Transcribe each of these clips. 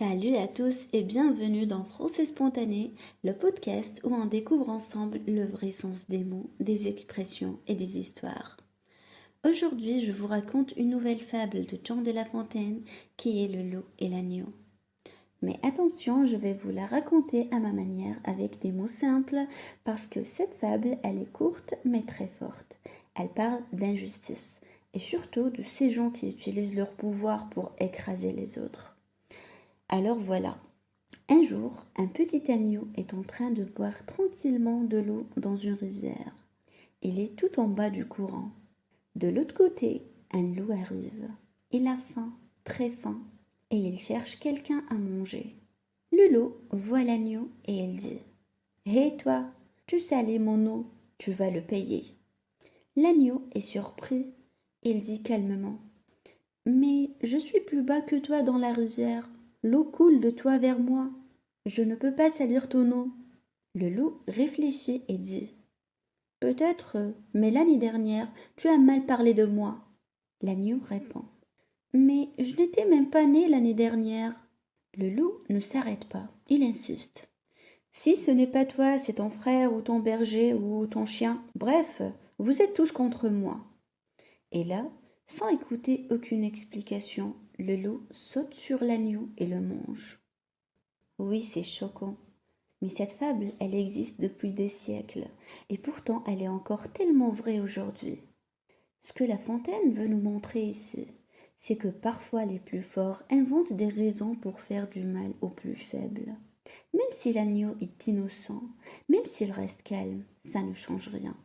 Salut à tous et bienvenue dans Français Spontané, le podcast où on découvre ensemble le vrai sens des mots, des expressions et des histoires. Aujourd'hui, je vous raconte une nouvelle fable de Jean de La Fontaine qui est le loup et l'agneau. Mais attention, je vais vous la raconter à ma manière avec des mots simples parce que cette fable, elle est courte mais très forte. Elle parle d'injustice et surtout de ces gens qui utilisent leur pouvoir pour écraser les autres. Alors voilà, un jour, un petit agneau est en train de boire tranquillement de l'eau dans une rivière. Il est tout en bas du courant. De l'autre côté, un loup arrive. Il a faim, très faim, et il cherche quelqu'un à manger. Le loup voit l'agneau et il dit « Hé toi, tu salais mon eau, tu vas le payer. » L'agneau est surpris. Il dit calmement « Mais je suis plus bas que toi dans la rivière. L'eau coule de toi vers moi. Je ne peux pas salir ton eau. » Le loup réfléchit et dit « Peut-être, mais l'année dernière, tu as mal parlé de moi. » L'agneau répond « Mais je n'étais même pas né l'année dernière. » Le loup ne s'arrête pas, il insiste. « Si ce n'est pas toi, c'est ton frère ou ton berger ou ton chien. Bref, vous êtes tous contre moi. » Et là, sans écouter aucune explication, le loup saute sur l'agneau et le mange. Oui, c'est choquant. Mais cette fable, elle existe depuis des siècles, et pourtant elle est encore tellement vraie aujourd'hui. Ce que La Fontaine veut nous montrer ici, c'est que parfois les plus forts inventent des raisons pour faire du mal aux plus faibles. Même si l'agneau est innocent, même s'il reste calme, ça ne change rien.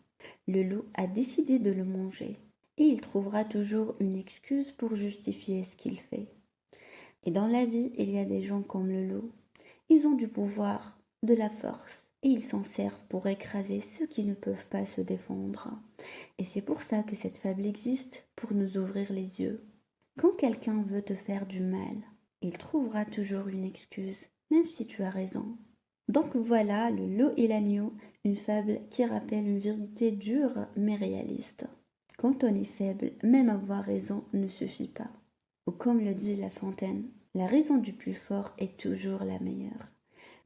Le loup a décidé de le manger, et il trouvera toujours une excuse pour justifier ce qu'il fait. Et dans la vie, il y a des gens comme le loup. Ils ont du pouvoir, de la force, et ils s'en servent pour écraser ceux qui ne peuvent pas se défendre. Et c'est pour ça que cette fable existe, pour nous ouvrir les yeux. Quand quelqu'un veut te faire du mal, il trouvera toujours une excuse, même si tu as raison. Donc voilà, le loup et l'agneau, une fable qui rappelle une vérité dure mais réaliste. Quand on est faible, même avoir raison ne suffit pas. Ou comme le dit La Fontaine, la raison du plus fort est toujours la meilleure.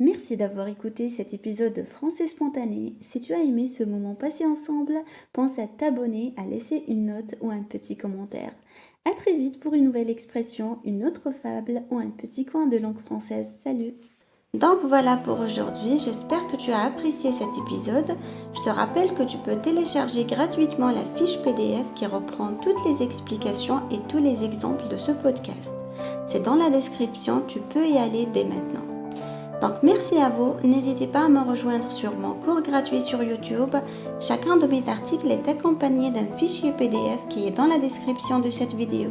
Merci d'avoir écouté cet épisode de Français Spontané. Si tu as aimé ce moment passé ensemble, pense à t'abonner, à laisser une note ou un petit commentaire. À très vite pour une nouvelle expression, une autre fable ou un petit coin de langue française. Salut! Donc voilà pour aujourd'hui, j'espère que tu as apprécié cet épisode. Je te rappelle que tu peux télécharger gratuitement la fiche PDF qui reprend toutes les explications et tous les exemples de ce podcast. C'est dans la description, tu peux y aller dès maintenant. Donc merci à vous, n'hésitez pas à me rejoindre sur mon cours gratuit sur YouTube. Chacun de mes articles est accompagné d'un fichier PDF qui est dans la description de cette vidéo.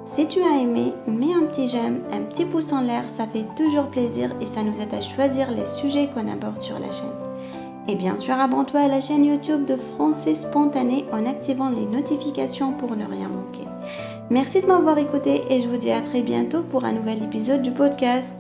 Si tu as aimé, mets un petit j'aime, un petit pouce en l'air, ça fait toujours plaisir et ça nous aide à choisir les sujets qu'on aborde sur la chaîne. Et bien sûr, abonne-toi à la chaîne YouTube de Français Spontané en activant les notifications pour ne rien manquer. Merci de m'avoir écouté et je vous dis à très bientôt pour un nouvel épisode du podcast.